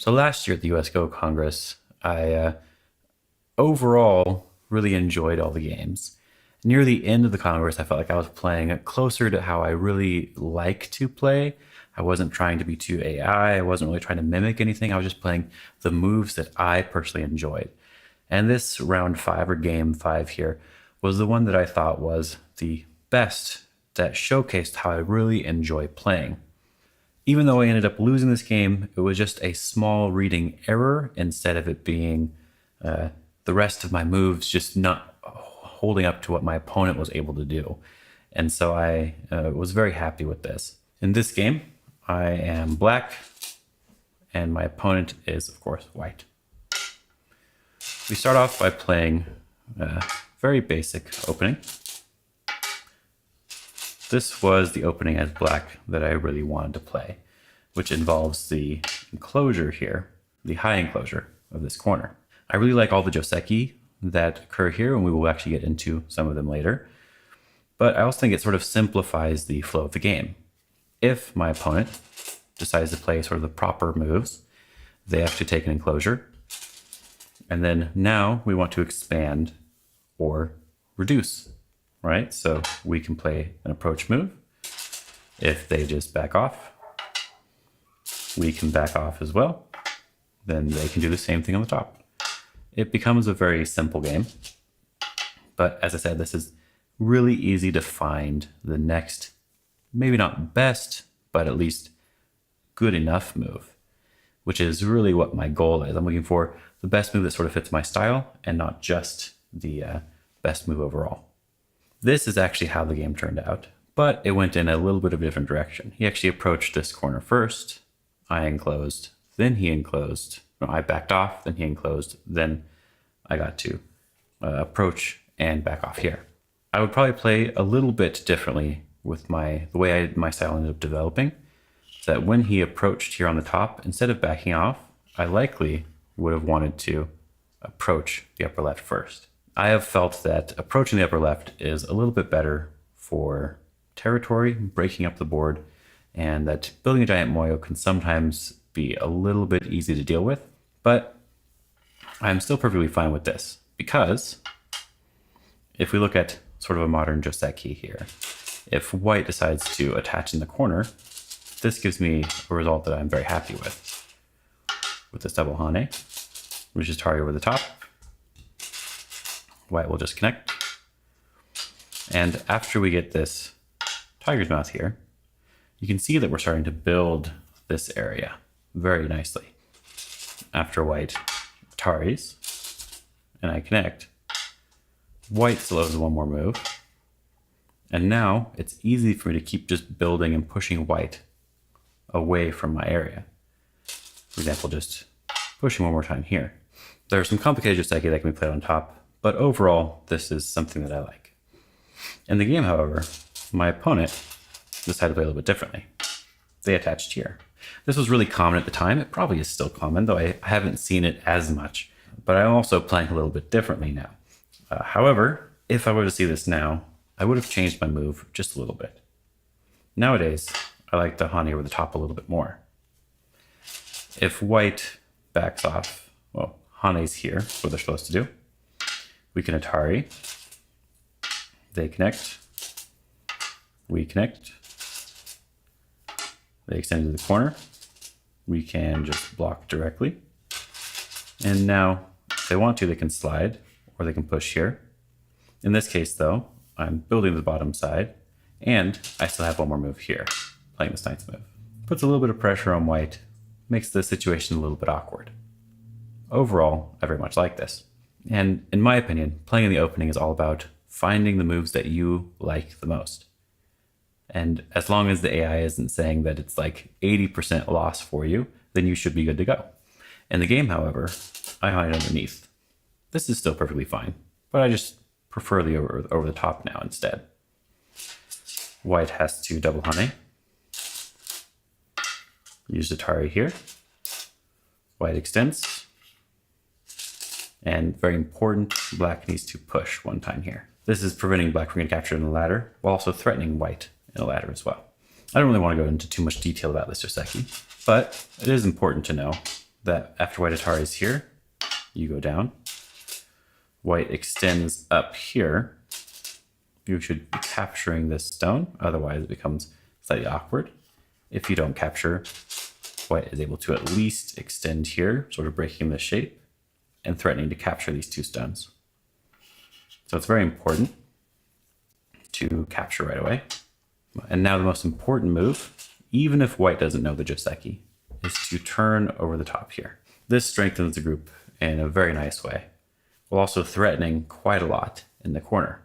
So last year at the US Go Congress, I overall really enjoyed all the games. Near the end of the Congress, I felt like I was playing closer to how I really like to play. I wasn't trying to be too AI. I wasn't really trying to mimic anything. I was just playing the moves that I personally enjoyed. And this round five or game five here was the one that I thought was the best that showcased how I really enjoy playing. Even though I ended up losing this game, it was just a small reading error instead of it being the rest of my moves just not holding up to what my opponent was able to do. And so I was very happy with this. In this game, I am black, and my opponent is, of course, white. We start off by playing a very basic opening. This was the opening as black that I really wanted to play, which involves the enclosure here, the high enclosure of this corner. I really like all the Joseki that occur here, and we will actually get into some of them later. But I also think it sort of simplifies the flow of the game. If my opponent decides to play sort of the proper moves, they have to take an enclosure. And then now we want to expand or reduce, right? So we can play an approach move. If they just back off, we can back off as well. Then they can do the same thing on the top. It becomes a very simple game. But as I said, this is really easy to find the next, maybe not best, but at least good enough move, which is really what my goal is. I'm looking for the best move that sort of fits my style and not just the best move overall. This is actually how the game turned out, but it went in a little bit of a different direction. He actually approached this corner first. I enclosed, then he enclosed. No, I backed off, then he enclosed, then I got to approach and back off here. I would probably play a little bit differently with the way my style ended up developing. So that when he approached here on the top, instead of backing off, I likely would have wanted to approach the upper left first. I have felt that approaching the upper left is a little bit better for territory, breaking up the board, and that building a giant moyo can sometimes be a little bit easy to deal with, but I'm still perfectly fine with this because if we look at sort of a modern Joseki here, if white decides to attach in the corner, this gives me a result that I'm very happy with this double hane, which is Tari over the top. White will just connect. And after we get this tiger's mouth here, you can see that we're starting to build this area very nicely. After white Taris, and I connect, white still has one more move. And now it's easy for me to keep just building and pushing white away from my area. For example, just pushing one more time here. There are some complicated Joseki that can be played on top, but overall, this is something that I like. In the game, however, my opponent decided to play a little bit differently. They attached here. This was really common at the time. It probably is still common, though I haven't seen it as much. But I'm also playing a little bit differently now. However, if I were to see this now, I would have changed my move just a little bit. Nowadays, I like the hane over the top a little bit more. If white backs off, well, hane's here, what they're supposed to do. We can Atari. They connect. We connect. They extend to the corner. We can just block directly. And now, if they want to, they can slide, or they can push here. In this case, though, I'm building the bottom side, and I still have one more move here, playing this knight's move. Puts a little bit of pressure on white, makes the situation a little bit awkward. Overall, I very much like this. And in my opinion, playing in the opening is all about finding the moves that you like the most. And as long as the AI isn't saying that it's like 80% loss for you, then you should be good to go. In the game, however, I hide underneath. This is still perfectly fine, but I just prefer the over the top now instead. White has to double hane. Use Atari here. White extends. And very important, black needs to push one time here. This is preventing black from getting captured in the ladder, while also threatening white in the ladder as well. I don't really want to go into too much detail about this Joseki, but it is important to know that after white Atari is here, you go down. White extends up here. You should be capturing this stone, otherwise it becomes slightly awkward. If you don't capture, white is able to at least extend here, sort of breaking the shape and threatening to capture these two stones. So it's very important to capture right away. And now the most important move, even if white doesn't know the Joseki, is to turn over the top here. This strengthens the group in a very nice way, while also threatening quite a lot in the corner.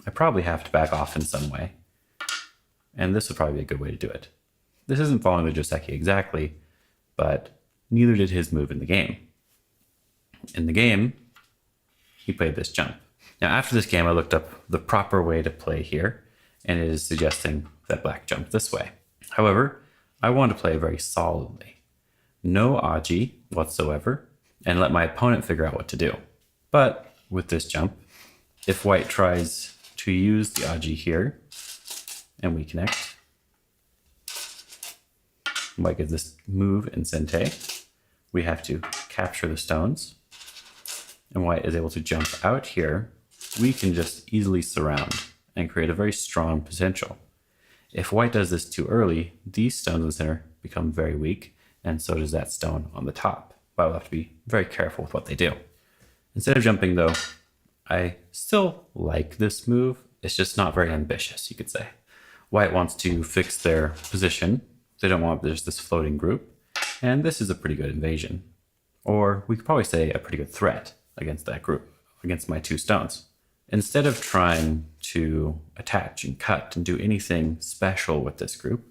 I probably have to back off in some way, and this would probably be a good way to do it. This isn't following the Joseki exactly, but neither did his move in the game. In the game, he played this jump. Now after this game, I looked up the proper way to play here, and it is suggesting that black jumped this way. However, I want to play very solidly. No aji whatsoever, and let my opponent figure out what to do. But with this jump, if white tries to use the aji here, and we connect, white gets this move in sente. We have to capture the stones, and white is able to jump out here. We can just easily surround and create a very strong potential. If white does this too early, these stones in the center become very weak, and so does that stone on the top. But we'll have to be very careful with what they do. Instead of jumping though, I still like this move. It's just not very ambitious, you could say. White wants to fix their position. They don't want just this floating group. And this is a pretty good invasion. Or we could probably say a pretty good threat against that group, against my two stones. Instead of trying to attach and cut and do anything special with this group,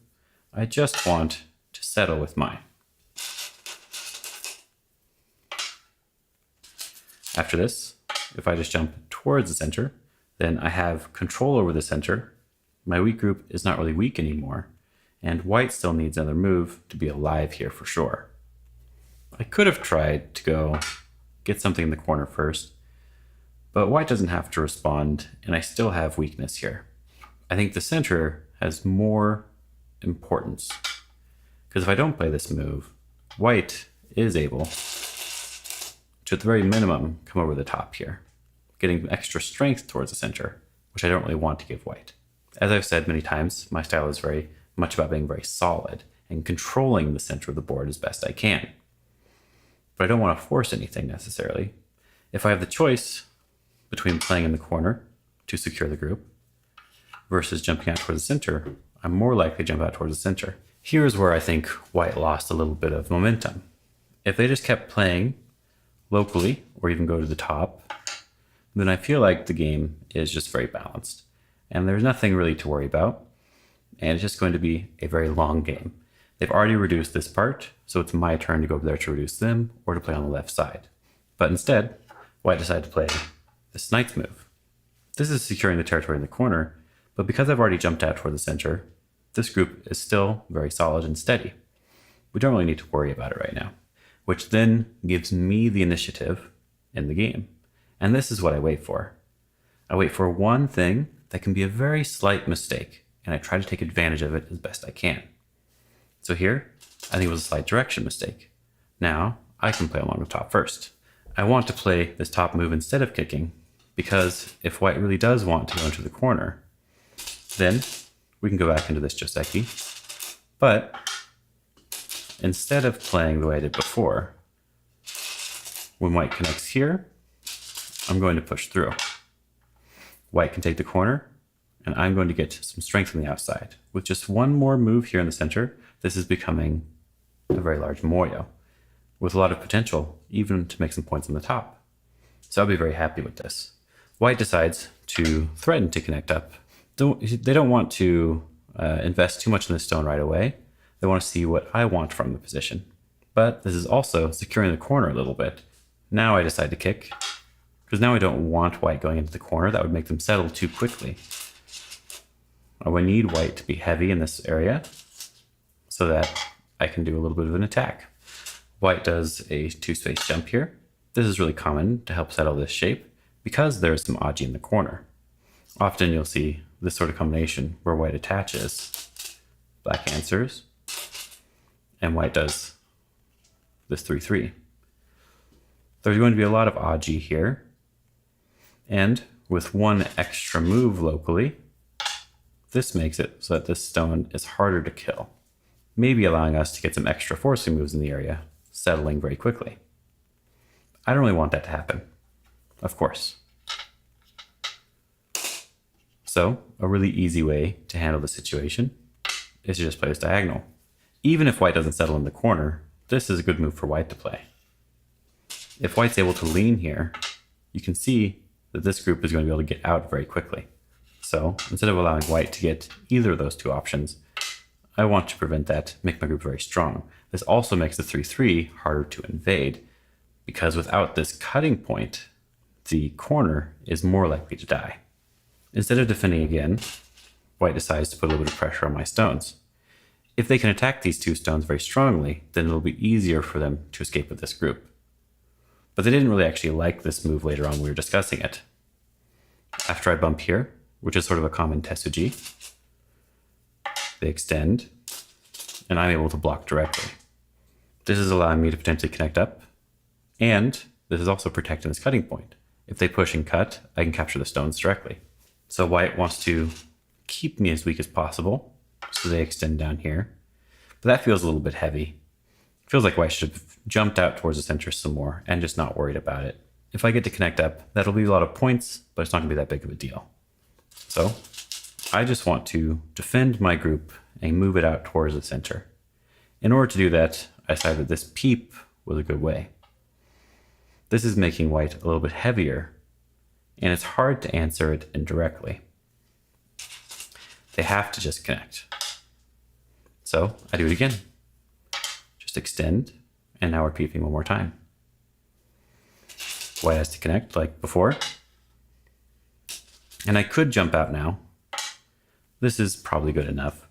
I just want to settle with mine. After this, if I just jump towards the center, then I have control over the center. My weak group is not really weak anymore, and white still needs another move to be alive here for sure. I could have tried to go get something in the corner first, but white doesn't have to respond, and I still have weakness here. I think the center has more importance, because if I don't play this move, white is able to, at the very minimum, come over the top here, getting extra strength towards the center, which I don't really want to give white. As I've said many times, my style is very much about being very solid and controlling the center of the board as best I can. But I don't want to force anything necessarily. If I have the choice between playing in the corner to secure the group versus jumping out towards the center, I'm more likely to jump out towards the center. Here's where I think white lost a little bit of momentum. If they just kept playing locally or even go to the top, then I feel like the game is just very balanced and there's nothing really to worry about. And it's just going to be a very long game. They've already reduced this part, so it's my turn to go over there to reduce them or to play on the left side. But instead, white decided to play this knight's move. This is securing the territory in the corner, but because I've already jumped out toward the center, this group is still very solid and steady. We don't really need to worry about it right now, which then gives me the initiative in the game. And this is what I wait for. I wait for one thing that can be a very slight mistake, and I try to take advantage of it as best I can. So here, I think it was a slight direction mistake. Now, I can play along the top first. I want to play this top move instead of kicking, because if white really does want to go into the corner, then we can go back into this Joseki. But instead of playing the way I did before, when white connects here, I'm going to push through. White can take the corner, and I'm going to get some strength on the outside. With just one more move here in the center, this is becoming a very large moyo, with a lot of potential, even to make some points on the top. So I'll be very happy with this. White decides to threaten to connect up. They don't want to invest too much in this stone right away. They want to see what I want from the position. But this is also securing the corner a little bit. Now I decide to kick, because now I don't want white going into the corner. That would make them settle too quickly. I would need white to be heavy in this area so that I can do a little bit of an attack. White does a two-space jump here. This is really common to help settle this shape because there's some aji in the corner. Often you'll see this sort of combination where white attaches, black answers, and white does this 3-3. There's going to be a lot of Aji here. And with one extra move locally, this makes it so that this stone is harder to kill, maybe allowing us to get some extra forcing moves in the area, settling very quickly. I don't really want that to happen, of course. So a really easy way to handle the situation is to just play this diagonal. Even if white doesn't settle in the corner, this is a good move for white to play. If white's able to lean here, you can see that this group is going to be able to get out very quickly. So instead of allowing white to get either of those two options, I want to prevent that, make my group very strong. This also makes the 3-3 harder to invade, because without this cutting point, the corner is more likely to die. Instead of defending again, white decides to put a little bit of pressure on my stones. If they can attack these two stones very strongly, then it'll be easier for them to escape with this group. But they didn't really actually like this move later on when we were discussing it. After I bump here, which is sort of a common Tesuji, they extend, and I'm able to block directly. This is allowing me to potentially connect up, and this is also protecting this cutting point. If they push and cut, I can capture the stones directly. So white wants to keep me as weak as possible, so they extend down here. But that feels a little bit heavy. It feels like white should have jumped out towards the center some more and just not worried about it. If I get to connect up, that'll be a lot of points, but it's not gonna be that big of a deal. So I just want to defend my group and move it out towards the center. In order to do that, I decided that this peep was a good way. This is making white a little bit heavier, and it's hard to answer it indirectly. They have to just connect. So I do it again. Just extend, and now we're peeping one more time. White has to connect like before. And I could jump out now. This is probably good enough.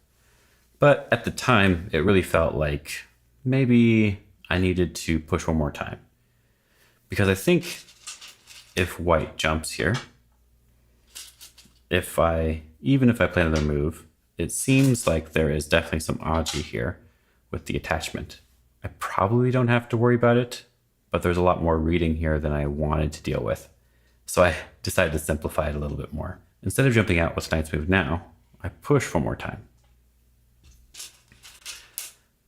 But at the time, it really felt like maybe I needed to push one more time. Because I think if white jumps here, even if I play another move, it seems like there is definitely some Aji here with the attachment. I probably don't have to worry about it, but there's a lot more reading here than I wanted to deal with. So I decided to simplify it a little bit more. Instead of jumping out with knight's move now, I push one more time.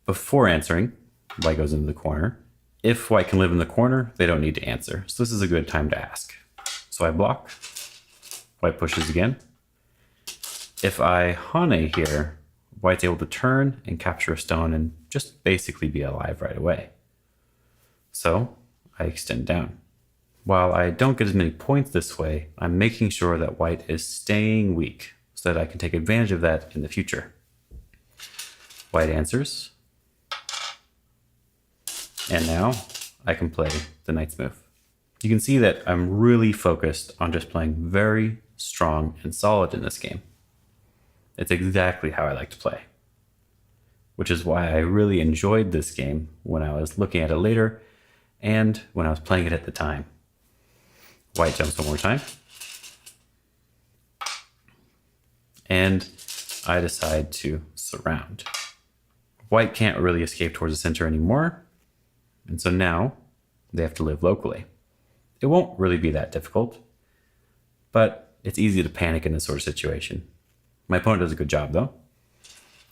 Before answering, white goes into the corner. If white can live in the corner, they don't need to answer. So this is a good time to ask. So I block, white pushes again. If I hane here, white's able to turn and capture a stone and just basically be alive right away. So I extend down. While I don't get as many points this way, I'm making sure that white is staying weak so that I can take advantage of that in the future. White answers. And now I can play the knight's move. You can see that I'm really focused on just playing very strong and solid in this game. It's exactly how I like to play, which is why I really enjoyed this game when I was looking at it later and when I was playing it at the time. White jumps one more time. And I decide to surround. White can't really escape towards the center anymore. And so now they have to live locally. It won't really be that difficult, but it's easy to panic in this sort of situation. My opponent does a good job though.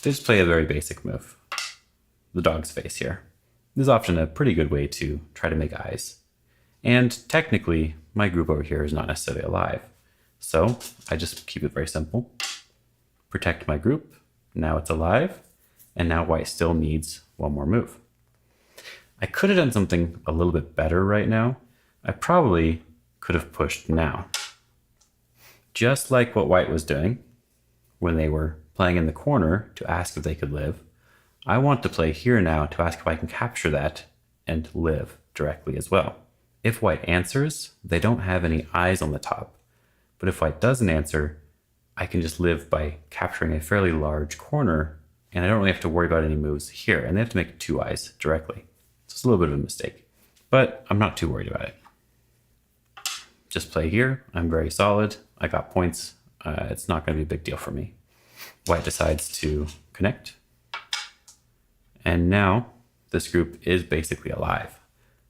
They just play a very basic move. The dog's face here. This is often a pretty good way to try to make eyes. And technically, my group over here is not necessarily alive. So I just keep it very simple. Protect my group. Now it's alive. And now white still needs one more move. I could have done something a little bit better right now. I probably could have pushed now. Just like what white was doing when they were playing in the corner to ask if they could live, I want to play here now to ask if I can capture that and live directly as well. If white answers, they don't have any eyes on the top. But if white doesn't answer, I can just live by capturing a fairly large corner, and I don't really have to worry about any moves here. And they have to make 2 eyes directly. So it's a little bit of a mistake, but I'm not too worried about it. Just play here. I'm very solid. I got points. It's not going to be a big deal for me. White decides to connect. And now this group is basically alive.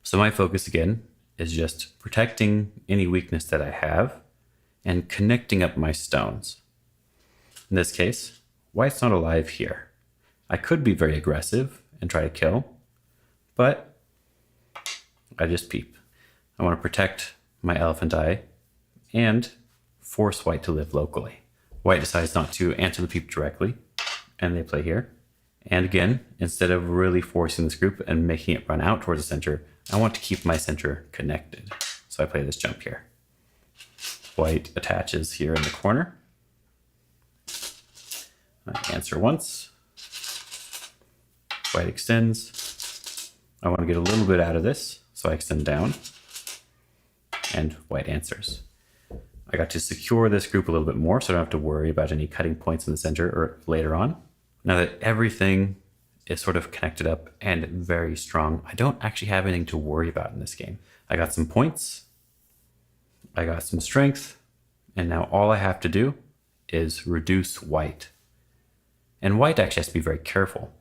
So my focus again is just protecting any weakness that I have and connecting up my stones. In this case, white's not alive here. I could be very aggressive and try to kill, but I just peep. I want to protect my elephant eye and force white to live locally. White decides not to answer the peep directly, and they play here. And again, instead of really forcing this group and making it run out towards the center, I want to keep my center connected. So I play this jump here. White attaches here in the corner. I answer once. White extends. I want to get a little bit out of this, so I extend down. And white answers. I got to secure this group a little bit more, so I don't have to worry about any cutting points in the center or later on. Now that everything is sort of connected up and very strong, I don't actually have anything to worry about in this game. I got some points, I got some strength, and now all I have to do is reduce white. And white actually has to be very careful.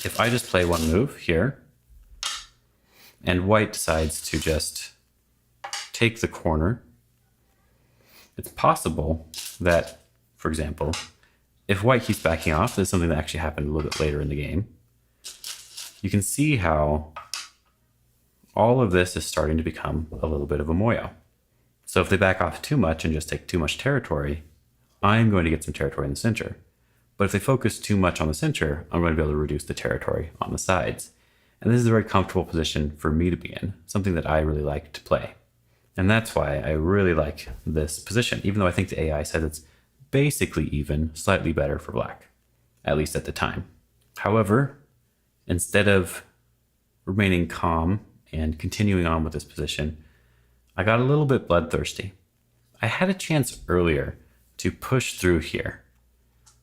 If I just play one move here, and white decides to just take the corner, it's possible that, for example, if white keeps backing off, this is something that actually happened a little bit later in the game. You can see how all of this is starting to become a little bit of a moyo. So if they back off too much and just take too much territory, I'm going to get some territory in the center. But if they focus too much on the center, I'm going to be able to reduce the territory on the sides. And this is a very comfortable position for me to be in, something that I really like to play. And that's why I really like this position, even though I think the AI says it's basically even, slightly better for black, at least at the time. However, instead of remaining calm and continuing on with this position, I got a little bit bloodthirsty. I had a chance earlier to push through here,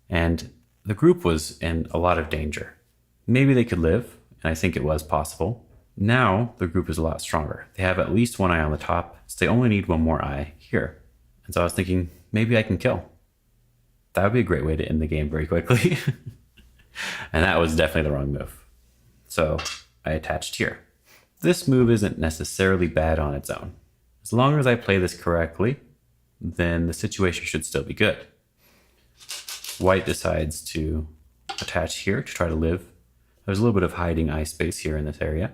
and the group was in a lot of danger. Maybe they could live, and I think it was possible. Now the group is a lot stronger. They have at least one eye on the top, so they only need one more eye here. And so I was thinking, maybe I can kill. That would be a great way to end the game very quickly. And that was definitely the wrong move. So I attached here. This move isn't necessarily bad on its own. As long as I play this correctly, then the situation should still be good. White decides to attach here to try to live. There's a little bit of hiding eye space here in this area.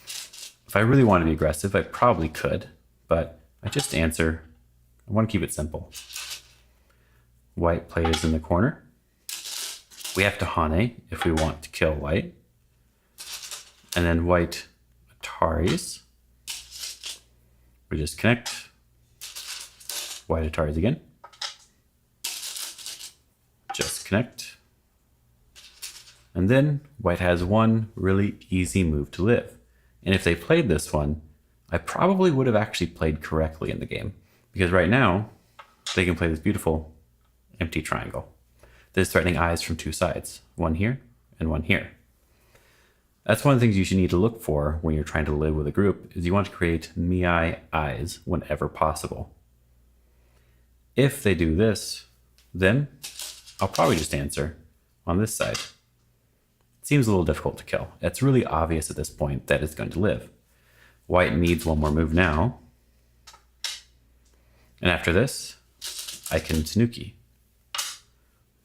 If I really want to be aggressive, I probably could, but I just answer. I want to keep it simple. White plays in the corner. We have to Hane if we want to kill white. And then white Ataris. We just connect. White Ataris again. Just connect. And then white has one really easy move to live. And if they played this one, I probably would have actually played correctly in the game. Because right now, they can play this beautiful empty triangle. This is threatening eyes from two sides, one here and one here. That's one of the things you should need to look for when you're trying to live with a group, is you want to create Miai eyes whenever possible. If they do this, then I'll probably just answer on this side. It seems a little difficult to kill. It's really obvious at this point that it's going to live. White needs one more move now. And after this, I can Tanuki.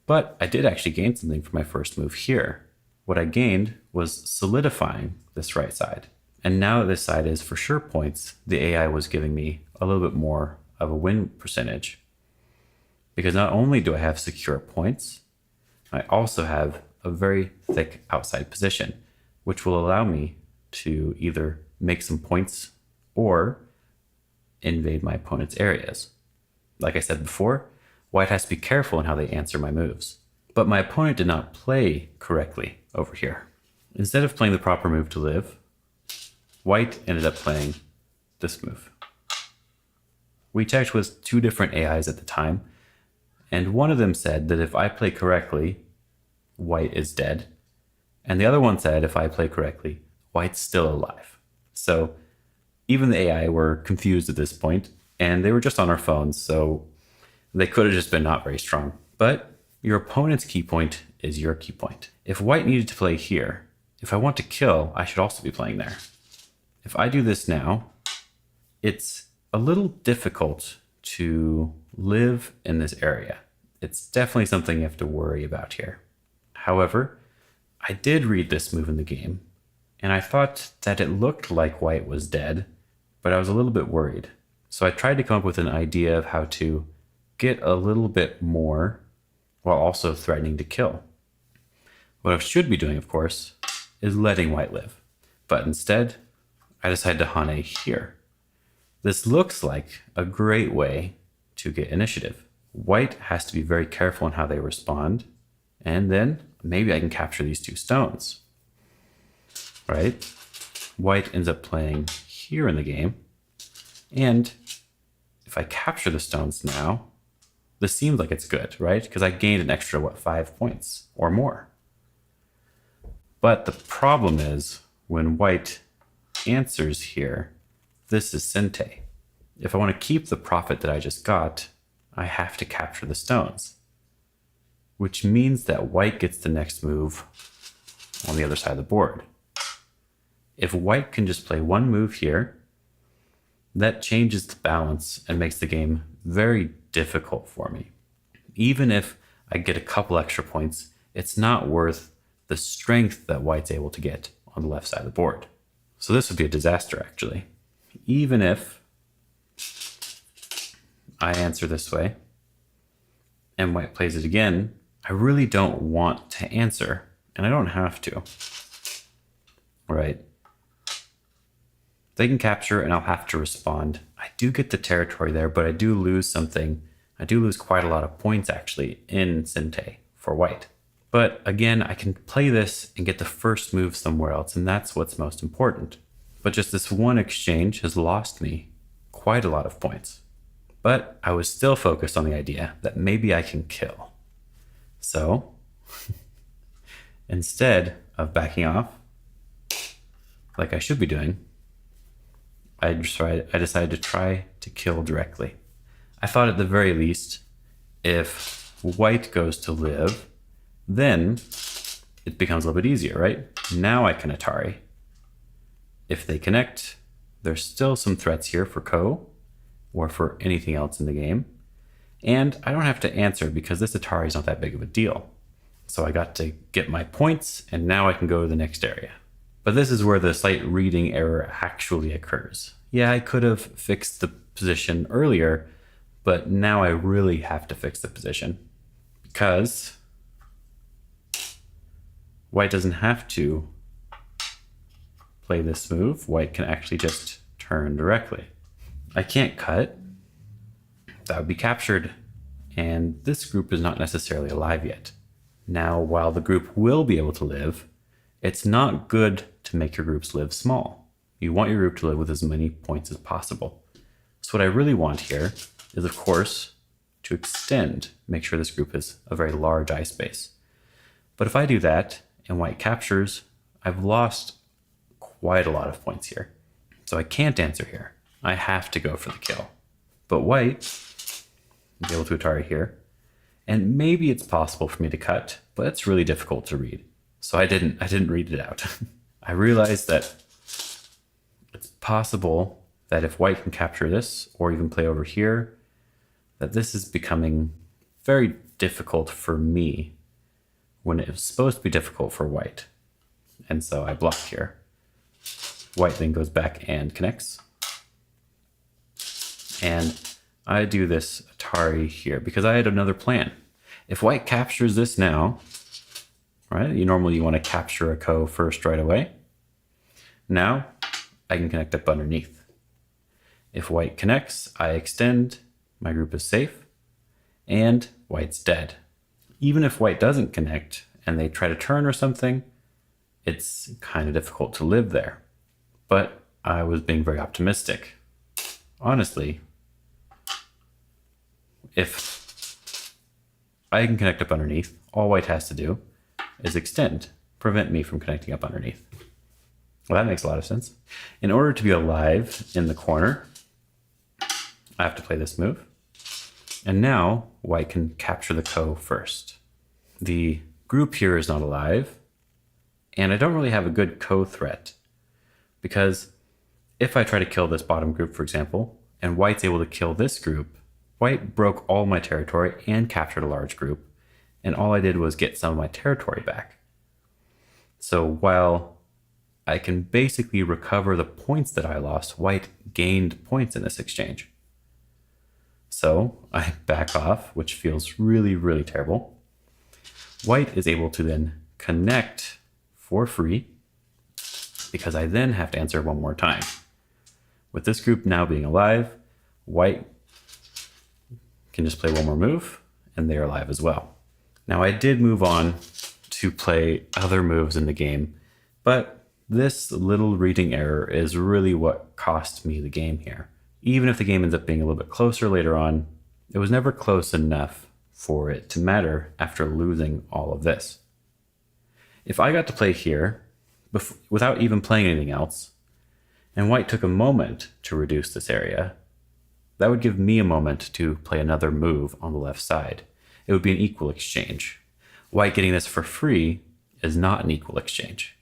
But I did actually gain something from my first move here. What I gained was solidifying this right side. And now that this side is for sure points, the AI was giving me a little bit more of a win percentage. Because not only do I have secure points, I also have a very thick outside position, which will allow me to either make some points or invade my opponent's areas. Like I said before, white has to be careful in how they answer my moves. But my opponent did not play correctly over here. Instead of playing the proper move to live, white ended up playing this move. We checked with two different AIs at the time, and one of them said that if I play correctly, white is dead. And the other one said if I play correctly, white's still alive. So even the AI were confused at this point, and they were just on our phones, so they could have just been not very strong. But your opponent's key point is your key point. if white needed to play here, if I want to kill, I should also be playing there. If I do this now, it's a little difficult to live in this area. It's definitely something you have to worry about here. However, I did read this move in the game, and I thought that it looked like white was dead, but I was a little bit worried. So I tried to come up with an idea of how to get a little bit more while also threatening to kill. What I should be doing, of course, is letting white live. But instead, I decided to Hane here. This looks like a great way to get initiative. White has to be very careful in how they respond, and then maybe I can capture these 2 stones. Right? White ends up playing here in the game, and if I capture the stones now, this seems like it's good, right? Because I gained an extra, 5 points or more. But the problem is when white answers here, this is Fixate. If I want to keep the profit that I just got, I have to capture the stones, which means that white gets the next move on the other side of the board. If white can just play 1 move here, that changes the balance and makes the game very difficult for me. Even if I get a couple extra points, it's not worth the strength that white's able to get on the left side of the board. So this would be a disaster, actually. Even if I answer this way and white plays it again, I really don't want to answer, and I don't have to. Right? They can capture and I'll have to respond. I do get the territory there, but I do lose something. I do lose quite a lot of points actually in Fixate for white. But again, I can play this and get the first move somewhere else, and that's what's most important. But just this one exchange has lost me quite a lot of points. But I was still focused on the idea that maybe I can kill. So instead of backing off, like I should be doing, I decided to try to kill directly. I thought at the very least, if white goes to live, then it becomes a little bit easier, right? Now I can Atari. If they connect, there's still some threats here for Ko or for anything else in the game. And I don't have to answer because this Atari is not that big of a deal. So I got to get my points, and now I can go to the next area. But this is where the slight reading error actually occurs. Yeah, I could have fixed the position earlier, but now I really have to fix the position because white doesn't have to play this move. White can actually just turn directly. I can't cut. That would be captured, and this group is not necessarily alive yet. Now, while the group will be able to live, it's not good to make your groups live small. You want your group to live with as many points as possible. So what I really want here is, of course, to extend, make sure this group is a very large eye space. But if I do that and white captures, I've lost quite a lot of points here. So I can't answer here. I have to go for the kill. But white is able to Atari here. And maybe it's possible for me to cut, but it's really difficult to read. So I didn't read it out. I realized that it's possible that if white can capture this or even play over here, that this is becoming very difficult for me when it was supposed to be difficult for white. And so I block here. White then goes back and connects. And I do this Atari here because I had another plan. If white captures this now, right? Normally you want to capture a Ko first right away. Now I can connect up underneath. If white connects, I extend, my group is safe, and white's dead. Even if white doesn't connect and they try to turn or something, it's kind of difficult to live there. But I was being very optimistic. Honestly, if I can connect up underneath, all white has to do is extend, prevent me from connecting up underneath. Well, that makes a lot of sense. In order to be alive in the corner, I have to play this move. And now white can capture the Ko first. The group here is not alive, And I don't really have a good co-threat, because if I try to kill this bottom group, for example, and white's able to kill this group, white broke all my territory and captured a large group, and all I did was get some of my territory back. So while I can basically recover the points that I lost, white gained points in this exchange. So I back off, which feels really, really terrible. White is able to then connect for free, because I then have to answer one more time. With this group now being alive, white can just play one more move, and they're alive as well. Now I did move on to play other moves in the game, but this little reading error is really what cost me the game here. Even if the game ends up being a little bit closer later on, it was never close enough for it to matter after losing all of this. If I got to play here without even playing anything else, and white took a moment to reduce this area, that would give me a moment to play another move on the left side. It would be an equal exchange. White getting this for free is not an equal exchange.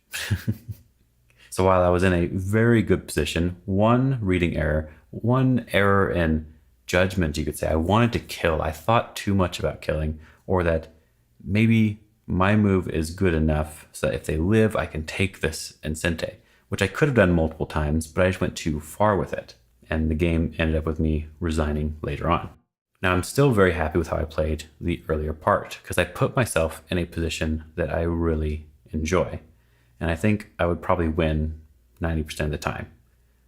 So while I was in a very good position, one reading error, one error in judgment, you could say, I wanted to kill. I thought too much about killing, or that maybe my move is good enough so that if they live, I can take this Incente, which I could have done multiple times, but I just went too far with it. And the game ended up with me resigning later on. Now I'm still very happy with how I played the earlier part, because I put myself in a position that I really enjoy. And I think I would probably win 90% of the time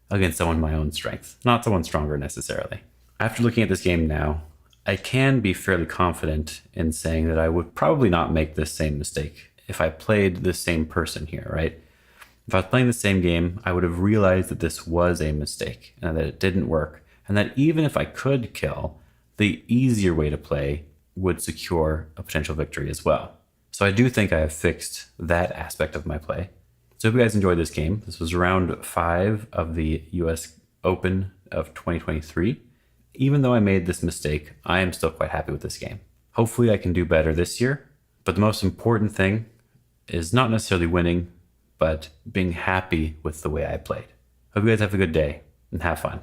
against someone my own strength, not someone stronger necessarily. After looking at this game now, I can be fairly confident in saying that I would probably not make this same mistake if I played the same person here, right? If I was playing the same game, I would have realized that this was a mistake and that it didn't work, and that even if I could kill, the easier way to play would secure a potential victory as well. So I do think I have fixed that aspect of my play. So if you guys enjoyed this game, this was round 5 of the US Open of 2023. Even though I made this mistake, I am still quite happy with this game. Hopefully I can do better this year, but the most important thing is not necessarily winning, but being happy with the way I played. Hope you guys have a good day and have fun.